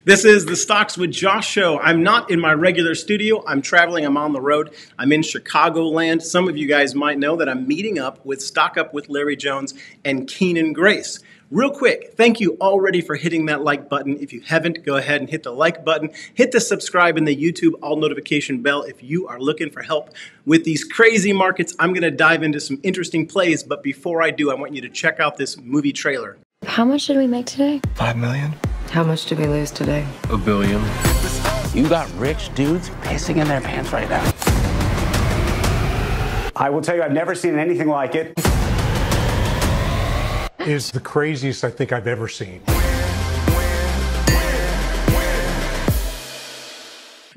This is the Stocks with Josh show. I'm not in my regular studio. I'm traveling. I'm on the road. I'm in Chicagoland. Some of you guys might know that I'm meeting up with Stock Up with Larry Jones and Keenan Grace. Real quick, thank you already for hitting that like button. If you haven't, go ahead and hit the like button. Hit the subscribe and the YouTube all notification bell if you are looking for help with these crazy markets. I'm going to dive into some interesting plays, but before I do, I want you to check out this movie trailer. How much did we make today? $5 million. How much did we lose today? $1 billion. You got rich dudes pissing in their pants right now. I will tell you, I've never seen anything like it. Is the craziest I think I've ever seen.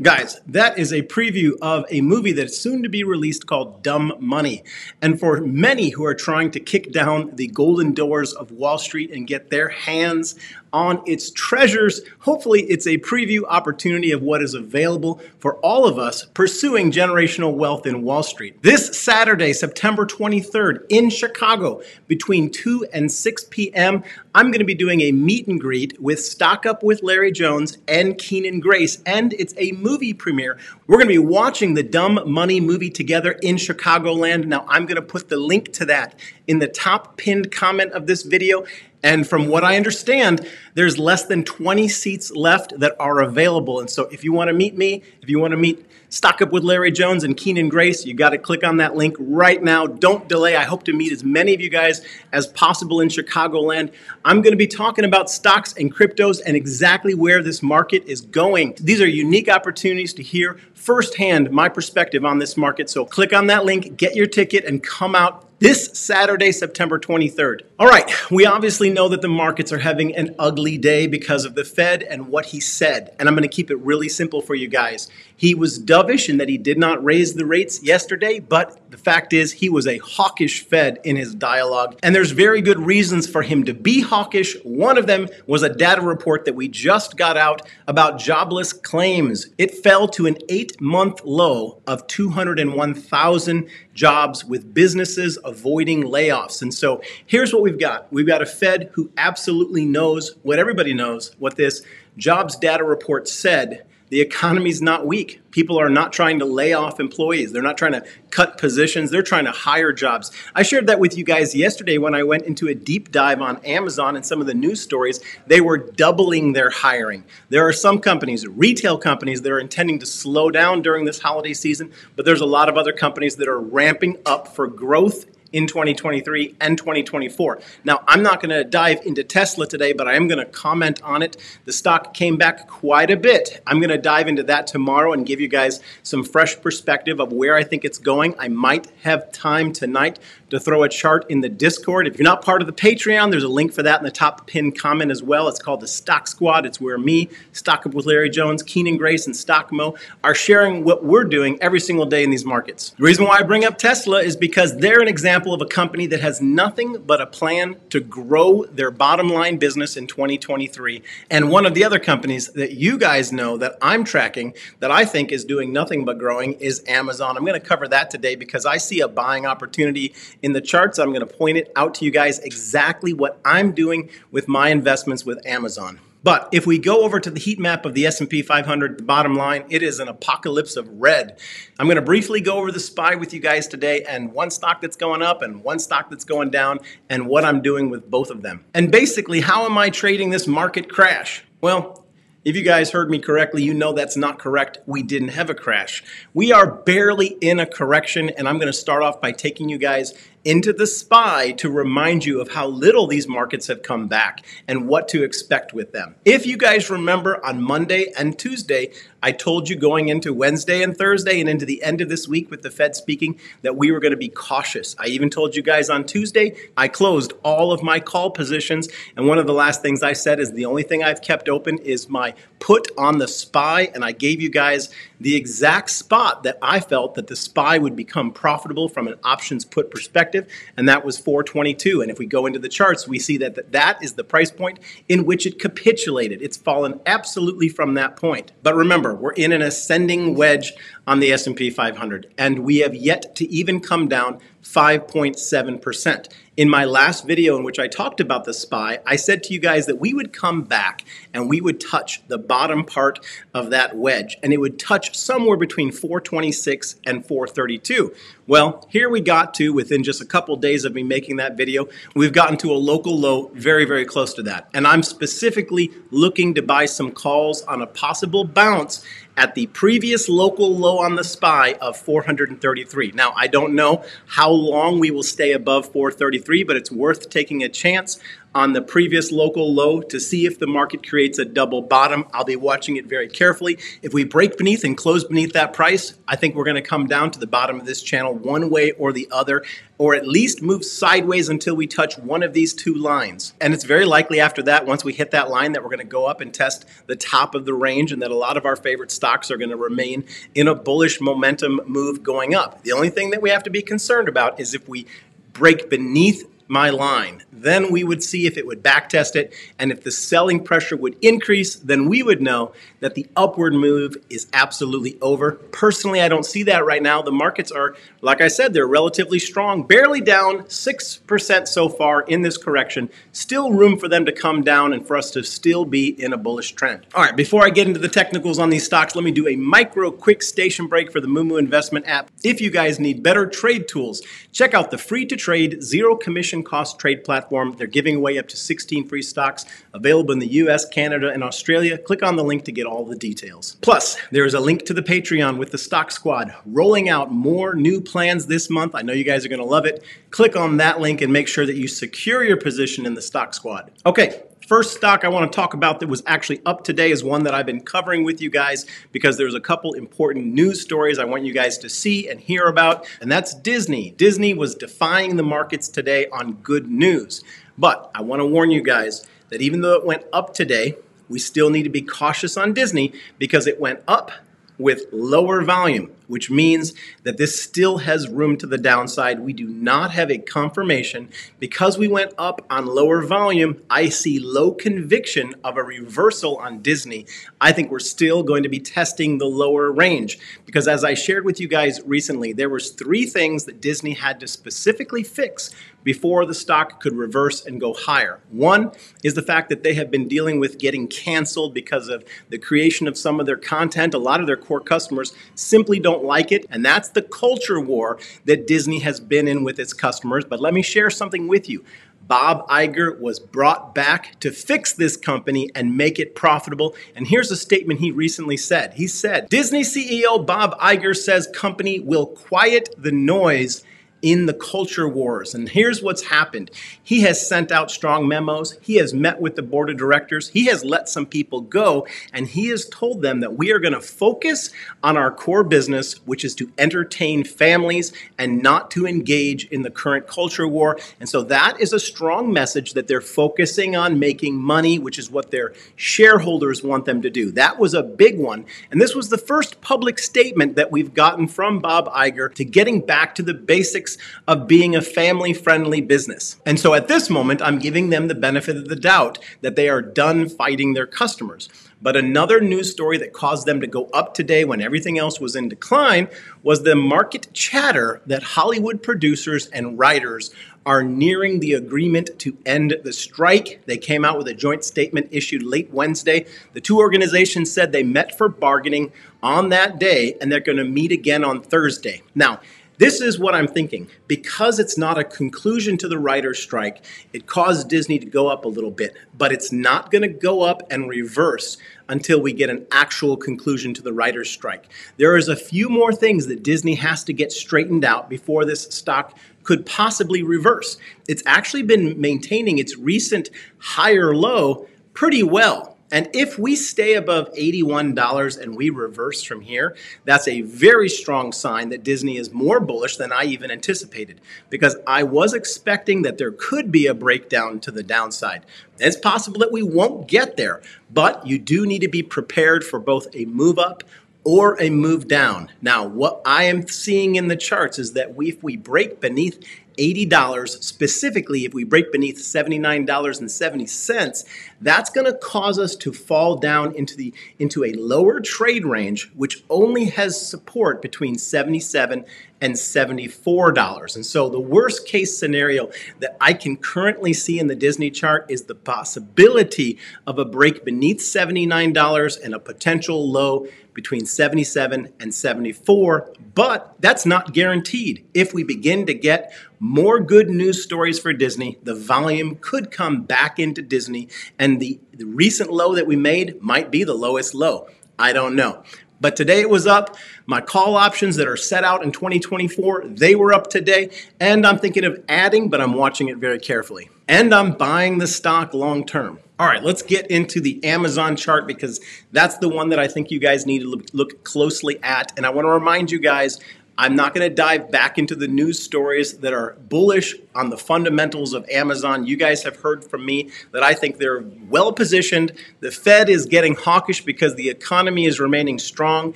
Guys, that is a preview of a movie that's soon to be released called Dumb Money. And for many who are trying to kick down the golden doors of Wall Street and get their hands on its treasures, hopefully it's a preview opportunity of what is available for all of us pursuing generational wealth in Wall Street. This Saturday, September 23rd in Chicago, between 2 and 6 p.m., I'm going to be doing a meet and greet with Stock Up with Larry Jones and Keenan Grace, and it's a movie premiere. We're going to be watching the Dumb Money movie together in Chicagoland. Now, I'm going to put the link to that in the top pinned comment of this video. And from what I understand, there's less than 20 seats left that are available. And so if you want to meet me, if you want to meet Stock Up with Larry Jones and Keenan Grace, you got to click on that link right now. Don't delay. I hope to meet as many of you guys as possible in Chicagoland. I'm going to be talking about stocks and cryptos and exactly where this market is going. These are unique opportunities to hear firsthand my perspective on this market. So click on that link, get your ticket, and come out this Saturday, September 23rd. All right, we obviously know that the markets are having an ugly day because of the Fed and what he said. And I'm going to keep it really simple for you guys. He was dovish in that he did not raise the rates yesterday, but the fact is he was a hawkish Fed in his dialogue. And there's very good reasons for him to be hawkish. One of them was a data report that we just got out about jobless claims. It fell to an 8-month low of 201,000 jobs, with businesses avoiding layoffs. And so here's what we've got. We've got a Fed who absolutely knows what everybody knows, what this jobs data report said. The economy's not weak. People are not trying to lay off employees. They're not trying to cut positions. They're trying to hire jobs. I shared that with you guys yesterday when I went into a deep dive on Amazon and some of the news stories. They were doubling their hiring. There are some companies, retail companies, that are intending to slow down during this holiday season, but there's a lot of other companies that are ramping up for growth in 2023 and 2024. Now, I'm not going to dive into Tesla today, but I am going to comment on it. The stock came back quite a bit. I'm going to dive into that tomorrow and give you guys some fresh perspective of where I think it's going. I might have time tonight to throw a chart in the Discord. If you're not part of the Patreon, there's a link for that in the top pinned comment as well. It's called the Stock Squad. It's where me, Stock Up with Larry Jones, Keenan Grace, and Stockmo are sharing what we're doing every single day in these markets. The reason why I bring up Tesla is because they're an example of a company that has nothing but a plan to grow their bottom line business in 2023. And one of the other companies that you guys know that I'm tracking that I think is doing nothing but growing is Amazon. I'm going to cover that today because I see a buying opportunity in the charts. I'm going to point it out to you guys exactly what I'm doing with my investments with Amazon. But if we go over to the heat map of the S&P 500, the bottom line, it is an apocalypse of red. I'm going to briefly go over the SPY with you guys today and one stock that's going up and one stock that's going down and what I'm doing with both of them. And basically, how am I trading this market crash? Well, if you guys heard me correctly, you know that's not correct. We didn't have a crash. We are barely in a correction, and I'm going to start off by taking you guys into the SPY to remind you of how little these markets have come back and what to expect with them. If you guys remember, on Monday and Tuesday, I told you going into Wednesday and Thursday and into the end of this week with the Fed speaking that we were going to be cautious. I even told you guys on Tuesday, I closed all of my call positions. And one of the last things I said is the only thing I've kept open is my put on the SPY. And I gave you guys the exact spot that I felt that the SPY would become profitable from an options put perspective, and that was 422. And if we go into the charts, we see that that is the price point in which it capitulated. It's fallen absolutely from that point. But remember, we're in an ascending wedge on the S&P 500, and we have yet to even come down 5.7%. In my last video in which I talked about the SPY, I said to you guys that we would come back and we would touch the bottom part of that wedge, and it would touch somewhere between 426 and 432. Well, here we got to, within just a couple days of me making that video, we've gotten to a local low very, very close to that. And I'm specifically looking to buy some calls on a possible bounce at the previous local low on the SPY of 433. Now, I don't know how long we will stay above 433, but it's worth taking a chance on the previous local low to see if the market creates a double bottom. I'll be watching it very carefully. If we break beneath and close beneath that price, I think we're going to come down to the bottom of this channel one way or the other, or at least move sideways until we touch one of these two lines. And it's very likely after that, once we hit that line, that we're going to go up and test the top of the range, and that a lot of our favorite stocks are going to remain in a bullish momentum move going up. The only thing that we have to be concerned about is if we break beneath my line, then we would see if it would backtest it, and if the selling pressure would increase, then we would know that the upward move is absolutely over. Personally, I don't see that right now. The markets are, like I said, they're relatively strong, barely down 6% so far in this correction. Still room for them to come down and for us to still be in a bullish trend. All right, before I get into the technicals on these stocks, let me do a micro quick station break for the Moomoo Investment app. If you guys need better trade tools, check out the free to trade, zero commission cost trade platform. They're giving away up to 16 free stocks available in the US, Canada, and Australia. Click on the link to get all the details. Plus, there is a link to the Patreon with the Stock Squad rolling out more new plans this month. I know you guys are going to love it. Click on that link and make sure that you secure your position in the Stock Squad. Okay. First stock I want to talk about that was actually up today is one that I've been covering with you guys because there's a couple important news stories I want you guys to see and hear about, and that's Disney. Disney was defying the markets today on good news. But I want to warn you guys that even though it went up today, we still need to be cautious on Disney because it went up with lower volume, which means that this still has room to the downside. We do not have a confirmation. Because we went up on lower volume, I see low conviction of a reversal on Disney. I think we're still going to be testing the lower range because as I shared with you guys recently, there was 3 things that Disney had to specifically fix before the stock could reverse and go higher. One is the fact that they have been dealing with getting canceled because of the creation of some of their content. A lot of their core customers simply don't like it, and that's the culture war that Disney has been in with its customers. But let me share something with you. Bob Iger was brought back to fix this company and make it profitable. And here's a statement he recently said. He said, Disney CEO Bob Iger says company will quiet the noise in the culture wars. And here's what's happened. He has sent out strong memos. He has met with the board of directors. He has let some people go, and he has told them that we are going to focus on our core business, which is to entertain families and not to engage in the current culture war. And so that is a strong message that they're focusing on making money, which is what their shareholders want them to do. That was a big one. And this was the first public statement that we've gotten from Bob Iger to getting back to the basics of being a family-friendly business. And so at this moment, I'm giving them the benefit of the doubt that they are done fighting their customers. But another news story that caused them to go up today when everything else was in decline was the market chatter that Hollywood producers and writers are nearing the agreement to end the strike. They came out with a joint statement issued late Wednesday. The two organizations said they met for bargaining on that day, and they're going to meet again on Thursday. Now, this is what I'm thinking. Because it's not a conclusion to the writer's strike, it caused Disney to go up a little bit, but it's not going to go up and reverse until we get an actual conclusion to the writer's strike. There is a few more things that Disney has to get straightened out before this stock could possibly reverse. It's actually been maintaining its recent higher low pretty well. And if we stay above $81 and we reverse from here, that's a very strong sign that Disney is more bullish than I even anticipated, because I was expecting that there could be a breakdown to the downside. It's possible that we won't get there, but you do need to be prepared for both a move up or a move down. Now, what I am seeing in the charts is that if we break beneath $80, specifically if we break beneath $79.70, that's going to cause us to fall down into a lower trade range, which only has support between 77 and $74. And so the worst case scenario that I can currently see in the Disney chart is the possibility of a break beneath $79 and a potential low between 77 and 74, but that's not guaranteed. If we begin to get more good news stories for Disney, the volume could come back into Disney, and the recent low that we made might be the lowest low. I don't know. But today it was up. My call options that are set out in 2024, they were up today, and I'm thinking of adding, but I'm watching it very carefully. And I'm buying the stock long term. All right, let's get into the Amazon chart because that's the one that I think you guys need to look closely at. And I want to remind you guys, I'm not going to dive back into the news stories that are bullish on the fundamentals of Amazon. You guys have heard from me that I think they're well positioned. The Fed is getting hawkish because the economy is remaining strong.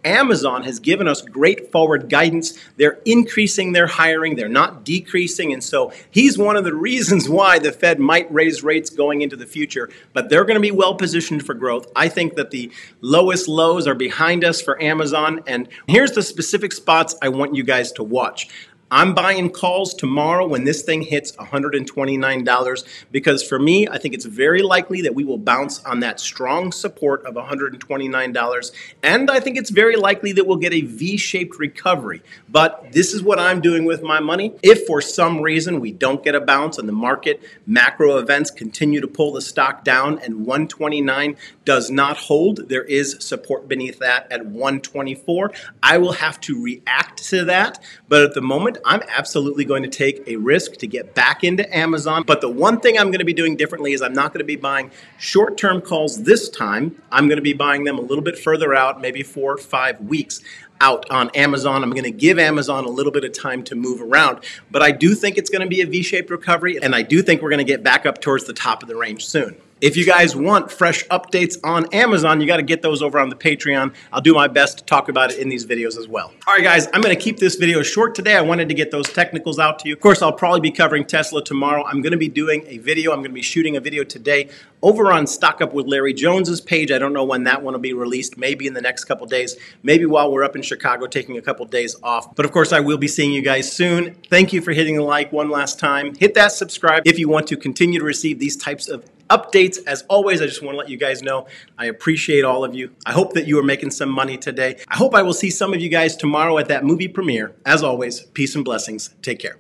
Amazon has given us great forward guidance. They're increasing their hiring. They're not decreasing. And so he's one of the reasons why the Fed might raise rates going into the future. But they're going to be well positioned for growth. I think that the lowest lows are behind us for Amazon. And here's the specific spots I want you guys to watch. I'm buying calls tomorrow when this thing hits $129 because for me, I think it's very likely that we will bounce on that strong support of $129. And I think it's very likely that we'll get a V-shaped recovery. But this is what I'm doing with my money. If for some reason we don't get a bounce and the market macro events continue to pull the stock down and 129 does not hold, there is support beneath that at 124. I will have to react to that. But at the moment, I'm absolutely going to take a risk to get back into Amazon. But the one thing I'm going to be doing differently is I'm not going to be buying short-term calls this time. I'm going to be buying them a little bit further out, maybe 4 or 5 weeks out on Amazon. I'm going to give Amazon a little bit of time to move around. But I do think it's going to be a V-shaped recovery, and I do think we're going to get back up towards the top of the range soon. If you guys want fresh updates on Amazon, you got to get those over on the Patreon. I'll do my best to talk about it in these videos as well. All right, guys, I'm going to keep this video short today. I wanted to get those technicals out to you. Of course, I'll probably be covering Tesla tomorrow. I'm going to be doing a video. I'm going to be shooting a video today over on Stock Up with Larry Jones's page. I don't know when that one will be released, maybe in the next couple days, maybe while we're up in Chicago taking a couple days off. But of course, I will be seeing you guys soon. Thank you for hitting the like one last time. Hit that subscribe if you want to continue to receive these types of updates. As always, I just want to let you guys know I appreciate all of you. I hope that you are making some money today. I hope I will see some of you guys tomorrow at that movie premiere. As always, peace and blessings. Take care.